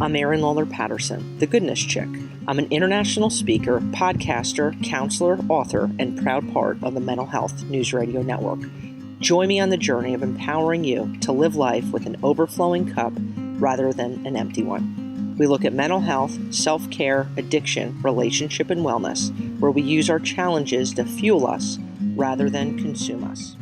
I'm Erin Lawler Patterson, the Goodness Chick. I'm an international speaker, podcaster, counselor, author, and proud part of the Mental Health News Radio Network. Join me on the journey of empowering you to live life with an overflowing cup rather than an empty one. We look at mental health, self-care, addiction, relationship, and wellness, where we use our challenges to fuel us rather than consume us.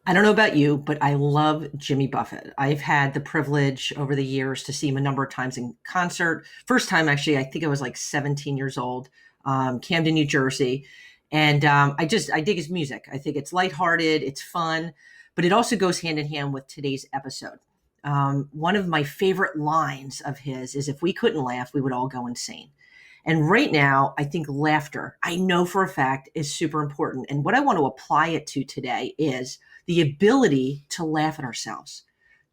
I don't know about you, but I love Jimmy Buffett. I've had the privilege over the years to see him a number of times in concert. First time, actually, I think I was like 17 years old, Camden, New Jersey. And I dig his music. I think it's lighthearted, it's fun, but it also goes hand in hand with today's episode. One of my favorite lines of his is, if we couldn't laugh, we would all go insane. And right now, I think laughter, I know for a fact, is super important. And what I want to apply it to today is the ability to laugh at ourselves.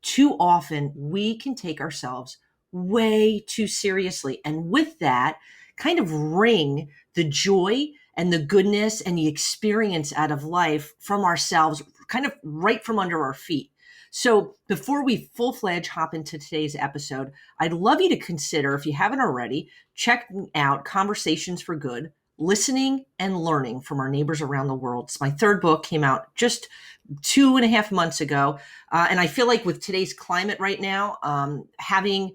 Too often, we can take ourselves way too seriously. And with that, kind of wring the joy and the goodness and the experience out of life from ourselves, kind of right from under our feet. So before we full-fledged hop into today's episode, I'd love you to consider, if you haven't already, checking out Conversations for Good, Listening and Learning from Our Neighbors Around the World. It's my third book, came out just 2.5 months ago. And I feel like with today's climate right now, having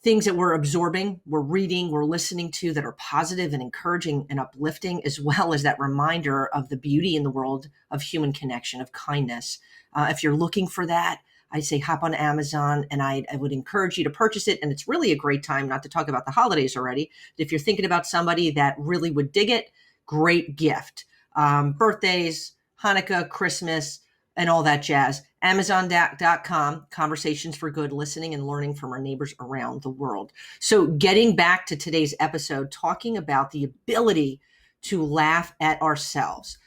things that we're absorbing, we're reading, we're listening to that are positive and encouraging and uplifting, as well as that reminder of the beauty in the world of human connection, of kindness. If you're looking for that, I'd say hop on Amazon, and I would encourage you to purchase it. And it's really a great time, not to talk about the holidays already. If you're thinking about somebody that really would dig it, great gift. Birthdays, Hanukkah, Christmas, and all that jazz. Amazon.com, Conversations for Good, Listening and Learning from Our Neighbors Around the World. So getting back to today's episode, talking about the ability to laugh at ourselves.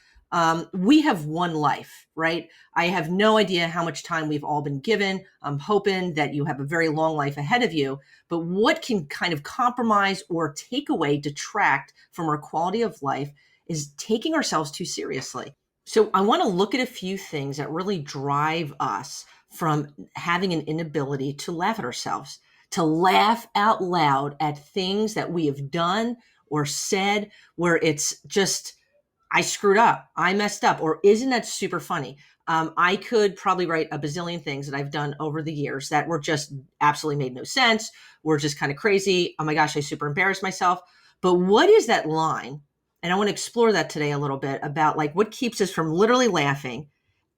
We have one life, right? I have no idea how much time we've all been given. I'm hoping that you have a very long life ahead of you, but what can kind of compromise or take away, detract from our quality of life is taking ourselves too seriously. So I want to look at a few things that really drive us from having an inability to laugh at ourselves, to laugh out loud at things that we have done or said where it's just, I screwed up, I messed up, or isn't that super funny? I could probably write a bazillion things that I've done over the years that were just absolutely made no sense, were just kind of crazy. Oh my gosh, I super embarrassed myself. But what is that line? And I want to explore that today a little bit about like what keeps us from literally laughing,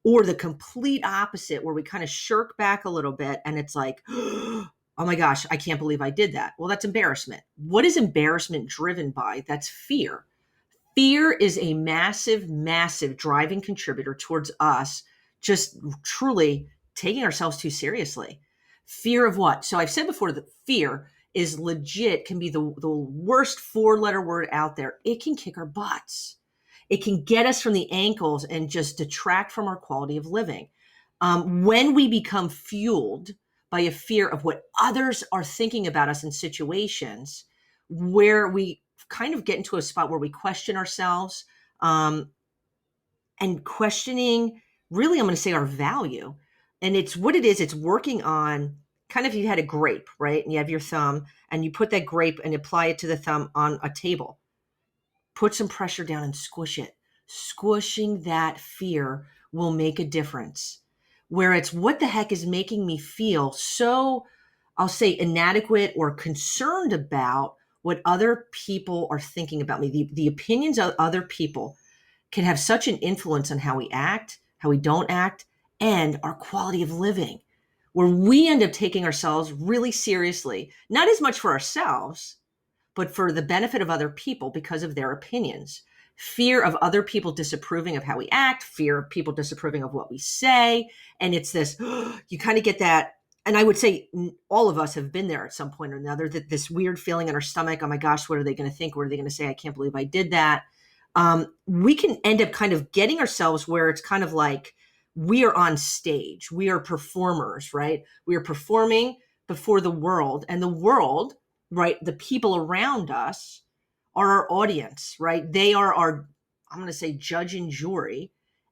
or the complete opposite where we kind of shirk back a little bit and it's like, oh my gosh, I can't believe I did that. Well, that's embarrassment. What is embarrassment driven by? That's fear. Fear is a massive, massive driving contributor towards us just truly taking ourselves too seriously. Fear of what? So I've said before that fear is legit, can be the worst 4-letter word out there. It can kick our butts. It can get us from the ankles and just detract from our quality of living. When we become fueled by a fear of what others are thinking about us in situations where we kind of get into a spot where we question ourselves, and questioning, really, I'm going to say our value. And it's what it is. It's working on kind of, you had a grape, right? And you have your thumb and you put that grape and apply it to the thumb on a table. Put some pressure down and squish it. Squishing that fear will make a difference. Where it's what the heck is making me feel so, I'll say, inadequate or concerned about what other people are thinking about me. The opinions of other people can have such an influence on how we act, how we don't act, and our quality of living, where we end up taking ourselves really seriously, not as much for ourselves, but for the benefit of other people because of their opinions. Fear of other people disapproving of how we act, fear of people disapproving of what we say. And it's this, you kind of get that. And I would say all of us have been there at some point or another, that this weird feeling in our stomach, oh my gosh, what are they going to think? What are they going to say? I can't believe I did that. We can end up kind of getting ourselves where it's kind of like we are on stage. We are performers, right? We are performing before the world, and the world, right? The people around us are our audience, right? They are our, I'm going to say, judge and jury.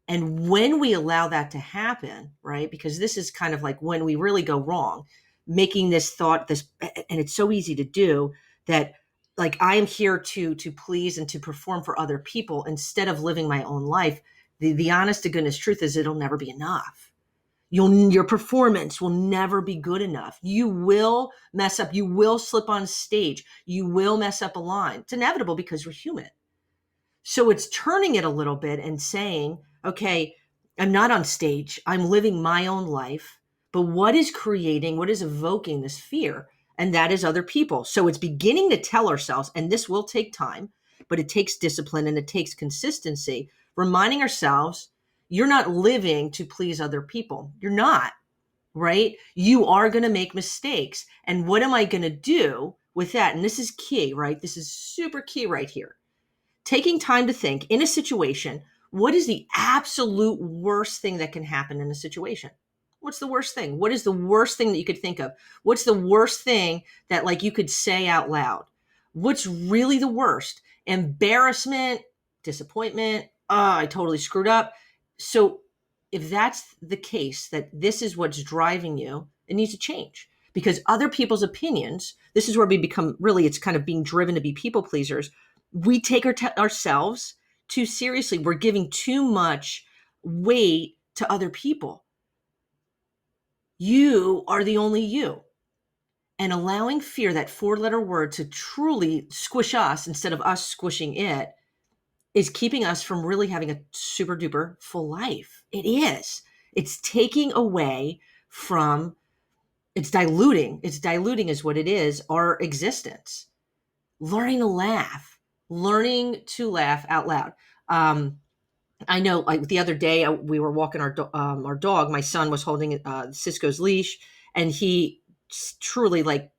And when we allow that to happen, right? Because this is kind of like when we really go wrong. making this thought, this, and it's so easy to do that, like, I am here to please and to perform for other people instead of living my own life. The honest to goodness truth is it'll never be enough. Your performance will never be good enough. You will mess up. You will slip on stage. You will mess up a line. It's inevitable because we're human. So it's turning it a little bit and saying, okay, I'm not on stage. I'm living my own life. But what is creating, what is evoking this fear? And that is other people. So it's beginning to tell ourselves, and this will take time, but it takes discipline and it takes consistency, reminding ourselves, you're not living to please other people. You're not, right? You are going to make mistakes. And what am I going to do with that? And this is key, right? This is super key right here. Taking time to think in a situation, what is the absolute worst thing that can happen in a situation? What's the worst thing? What is the worst thing that you could think of? What's the worst thing that, like, you could say out loud? What's really the worst? Embarrassment, disappointment. Oh, I totally screwed up. So if that's the case, that this is what's driving you, it needs to change, because other people's opinions, this is where we become, really, it's kind of being driven to be people pleasers. We take ourselves too seriously. We're giving too much weight to other people. You are the only you. And allowing fear, that 4-letter word, to truly squish us instead of us squishing it, is keeping us from really having a super duper full life. It is. It's taking away from, it's diluting is what it is, our existence. Learning to laugh out loud. I know, like, the other day, we were walking our dog. My son was holding Cisco's leash, and he truly, like,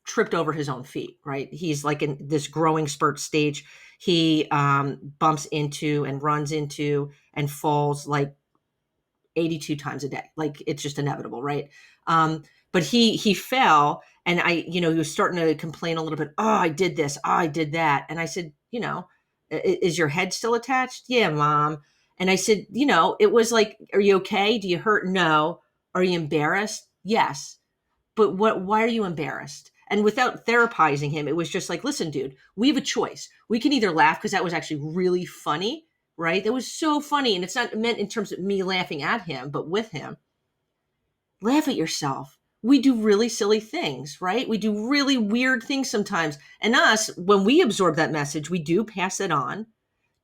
tripped over his own feet, right? He's like in this growing spurt stage. He bumps into and runs into and falls like 82 times a day. Like, it's just inevitable, right? But he fell, and he was starting to complain a little bit. Oh, I did this. Oh, I did that. And I said, is your head still attached? Yeah, mom. And I said, it was like, are you okay? Do you hurt? No. Are you embarrassed? Yes. But why are you embarrassed? And without therapizing him, it was just like, listen, dude, we have a choice. We can either laugh, because that was actually really funny, right? That was so funny. And it's not meant in terms of me laughing at him, but with him. Laugh at yourself. We do really silly things, right? We do really weird things sometimes. And us, when we absorb that message, we do pass it on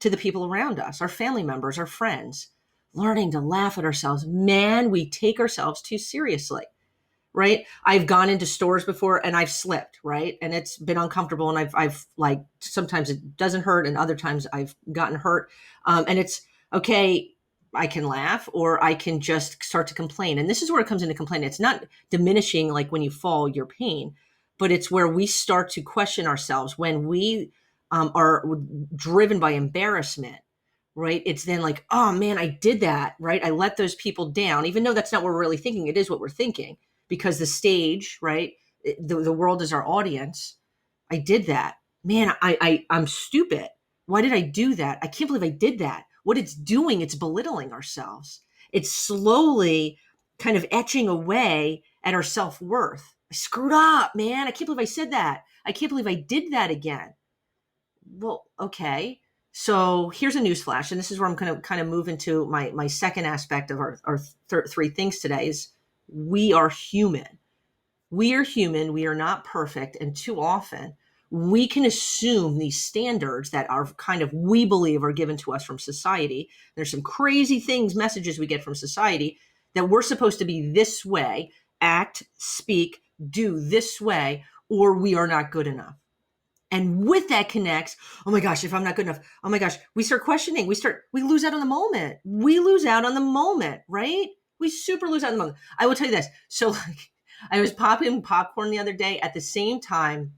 to the people around us, our family members, our friends. Learning to laugh at ourselves. Man, we take ourselves too seriously. Right? I've gone into stores before and I've slipped, right? And it's been uncomfortable, and I've like, sometimes it doesn't hurt and other times I've gotten hurt. And it's okay. I can laugh, or I can just start to complain. And this is where it comes into complaining. It's not diminishing, like when you fall, your pain, but it's where we start to question ourselves when we are driven by embarrassment. Right? It's then like, oh man, I did that, right? I let those people down, even though that's not what we're really thinking. It is what we're thinking, because the stage, right? The world is our audience. I did that. Man, I'm stupid. Why did I do that? I can't believe I did that. What it's doing, it's belittling ourselves. It's slowly kind of etching away at our self-worth. I screwed up, man. I can't believe I said that. I can't believe I did that again. Well, okay. So here's a newsflash, and this is where I'm going to kind of move into my second aspect of our three things today is we are human. We are human. We are not perfect. And too often we can assume these standards that are kind of, we believe, are given to us from society. There's some crazy things, messages we get from society, that we're supposed to be this way, act, speak, do this way, or we are not good enough. And with that connects, oh my gosh, if I'm not good enough, oh my gosh, we start questioning. We lose out on the moment. We lose out on the moment, right? We super lose out on the moment. I will tell you this. So, like, I was popping popcorn the other day at the same time.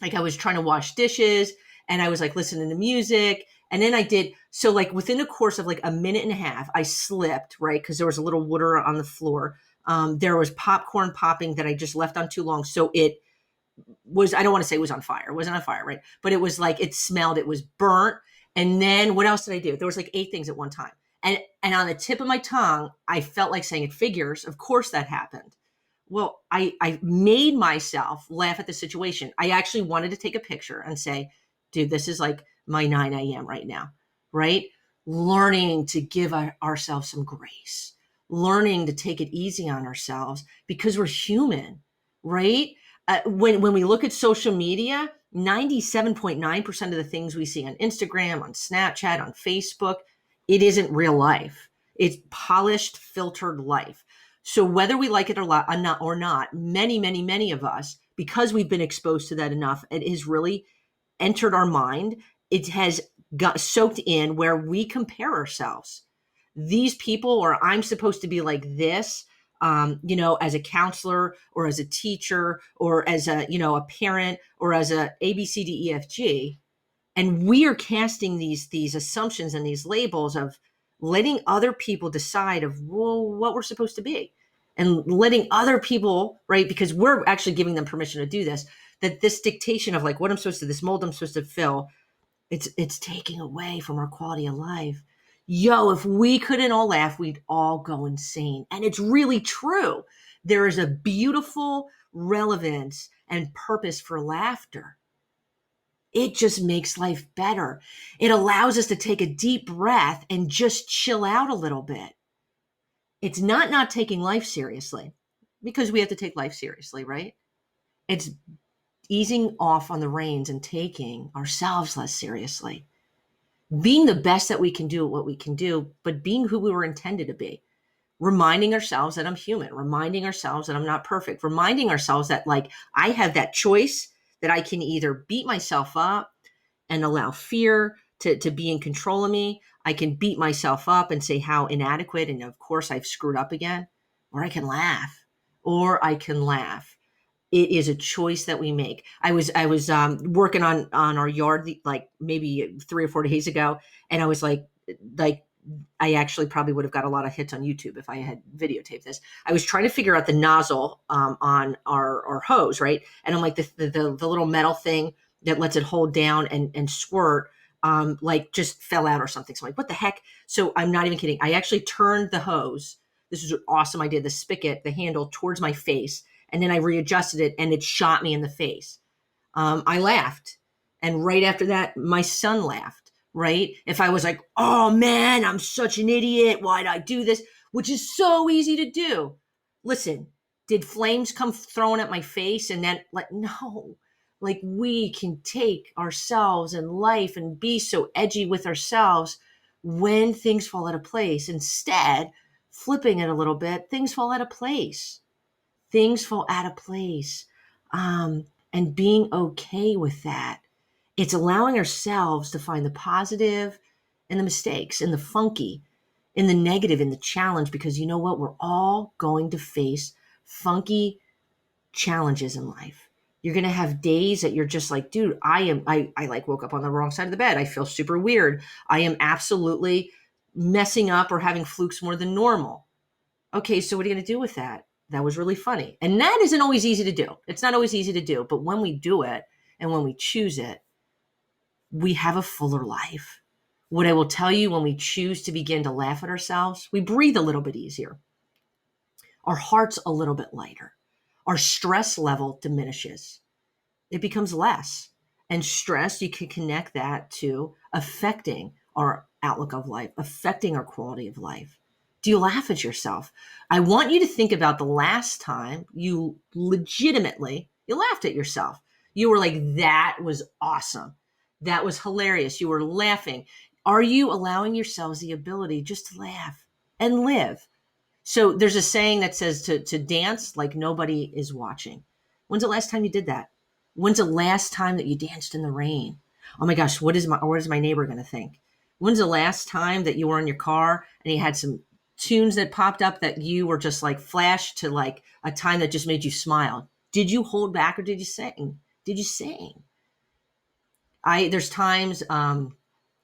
Like, I was trying to wash dishes, and I was like listening to music. And then I did, so like within a course of like a minute and a half, I slipped, right? Because there was a little water on the floor. There was popcorn popping that I just left on too long. So it was, I don't want to say it was on fire. It wasn't on fire, right? But it was like, it smelled, it was burnt. And then what else did I do? There was like 8 things at one time. And on the tip of my tongue, I felt like saying, it figures. Of course that happened. Well, I made myself laugh at the situation. I actually wanted to take a picture and say, dude, this is like my 9 a.m. right now, right? Learning to give ourselves some grace, learning to take it easy on ourselves because we're human, right? When we look at social media, 97.9% of the things we see on Instagram, on Snapchat, on Facebook, it isn't real life. It's polished, filtered life. So whether we like it or not, many of us, because we've been exposed to that enough, it has really entered our mind. It has got soaked in where we compare ourselves. These people, or I'm supposed to be like this, as a counselor or as a teacher or as a parent or as a ABCDEFG, and we are casting these assumptions and these labels of letting other people decide of what we're supposed to be, and letting other people, right, because we're actually giving them permission to do this, that this dictation of like what I'm supposed to, this mold I'm supposed to fill, it's taking away from our quality of life. Yo, if we couldn't all laugh, we'd all go insane. And it's really true. There is a beautiful relevance and purpose for laughter. It just makes life better. It allows us to take a deep breath and just chill out a little bit. It's not taking life seriously, because we have to take life seriously, right? It's easing off on the reins and taking ourselves less seriously. Being the best that we can do at what we can do, but being who we were intended to be. Reminding ourselves that I'm human, reminding ourselves that I'm not perfect, reminding ourselves that like I have that choice, that I can either beat myself up and allow fear to be in control of me. I can beat myself up and say how inadequate and of course I've screwed up again, or I can laugh, It is a choice that we make. I was working on our yard like maybe 3 or 4 days ago, and I was like I actually probably would have got a lot of hits on YouTube if I had videotaped this. I was trying to figure out the nozzle on our hose, right? And I'm like the little metal thing that lets it hold down and squirt, like just fell out or something. So I'm like, what the heck? So I'm not even kidding. I actually turned the hose. This was awesome. I did the spigot, the handle towards my face, and then I readjusted it, and it shot me in the face. I laughed. And right after that, my son laughed, right? If I was like, oh man, I'm such an idiot. Why'd I do this? Which is so easy to do. Listen, did flames come thrown at my face? And then, like, no. Like, we can take ourselves and life and be so edgy with ourselves when things fall out of place. Instead, flipping it a little bit, things fall out of place. Things fall out of place. And being okay with that. It's allowing ourselves to find the positive in the mistakes, in the funky, in the negative, in the challenge, because you know what? We're all going to face funky challenges in life. You're going to have days that you're just like, dude, I like woke up on the wrong side of the bed. I feel super weird. I am absolutely messing up or having flukes more than normal. Okay, so what are you going to do with that? That was really funny. And that isn't always easy to do. It's not always easy to do. But when we do it and when we choose it, we have a fuller life. What I will tell you, when we choose to begin to laugh at ourselves, we breathe a little bit easier. Our heart's a little bit lighter. Our stress level diminishes. It becomes less. And stress, you can connect that to affecting our outlook of life, affecting our quality of life. Do you laugh at yourself? I want you to think about the last time you laughed at yourself. You were like, that was awesome. That was hilarious. You were laughing. Are you allowing yourselves the ability just to laugh and live? So there's a saying that says to dance like nobody is watching. When's the last time you did that? When's the last time that you danced in the rain? Oh my gosh, what is my neighbor going to think? When's the last time that you were in your car and you had some tunes that popped up that you were just like flashed to like a time that just made you smile? Did you hold back or did you sing? Did you sing? There's times, I've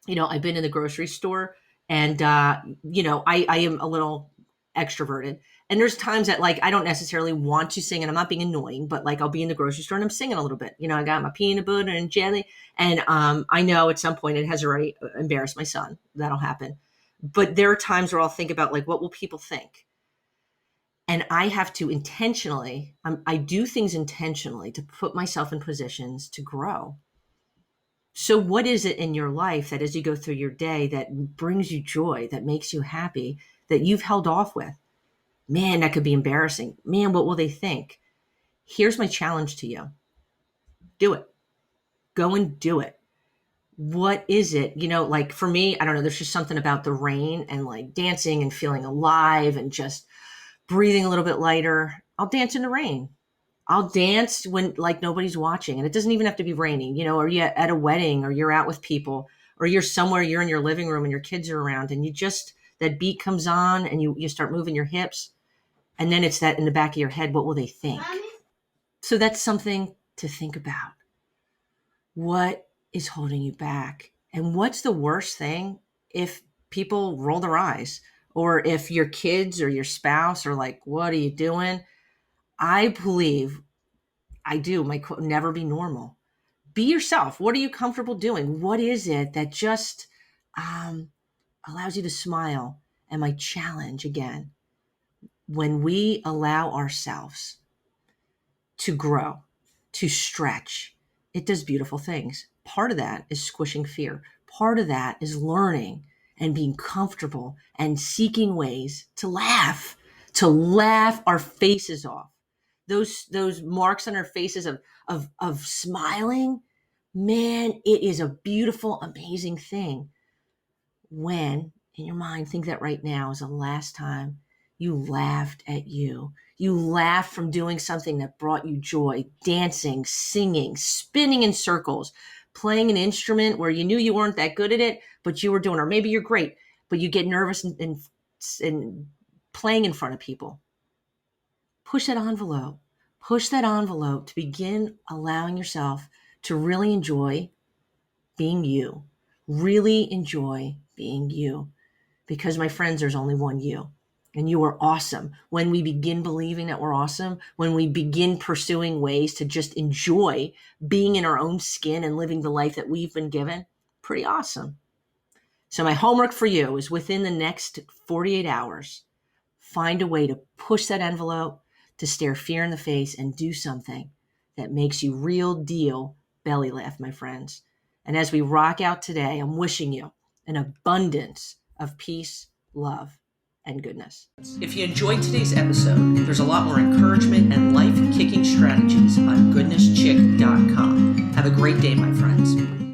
been in the grocery store and, I am a little extroverted. And there's times that like, I don't necessarily want to sing and I'm not being annoying, but like I'll be in the grocery store and I'm singing a little bit. I got my peanut butter and jelly. And I know at some point it has already embarrassed my son. That'll happen. But there are times where I'll think about like, what will people think? And I have to intentionally, I do things intentionally to put myself in positions to grow. So what is it in your life that as you go through your day that brings you joy, that makes you happy, that you've held off with? Man, that could be embarrassing. Man, what will they think? Here's my challenge to you. Do it. Go and do it. What is it? Like for me, I don't know, there's just something about the rain and like dancing and feeling alive and just breathing a little bit lighter. I'll dance in the rain. I'll dance when like nobody's watching, and it doesn't even have to be raining, or you're at a wedding or you're out with people or you're somewhere, you're in your living room and your kids are around and that beat comes on and you start moving your hips. And then it's that in the back of your head, what will they think? Mommy? So that's something to think about. What is holding you back? And what's the worst thing if people roll their eyes, or if your kids or your spouse are like, what are you doing? I believe my quote, never be normal. Be yourself. What are you comfortable doing? What is it that just allows you to smile? And my challenge again, when we allow ourselves to grow, to stretch, it does beautiful things. Part of that is squishing fear. Part of that is learning and being comfortable and seeking ways to laugh our faces off. Those marks on our faces of smiling, man, it is a beautiful, amazing thing. When in your mind, think that right now is the last time you laughed at you. You laughed from doing something that brought you joy, dancing, singing, spinning in circles, playing an instrument where you knew you weren't that good at it, but you were doing, or maybe you're great, but you get nervous and playing in front of people. Push that envelope. Push that envelope to begin allowing yourself to really enjoy being you. Really enjoy being you. Because, my friends, there's only one you. And you are awesome. When we begin believing that we're awesome, when we begin pursuing ways to just enjoy being in our own skin and living the life that we've been given, pretty awesome. So my homework for you is within the next 48 hours, find a way to push that envelope, to stare fear in the face and do something that makes you real deal belly laugh, my friends. And as we rock out today, I'm wishing you an abundance of peace, love, and goodness. If you enjoyed today's episode, there's a lot more encouragement and life-kicking strategies on goodnesschick.com. Have a great day, my friends.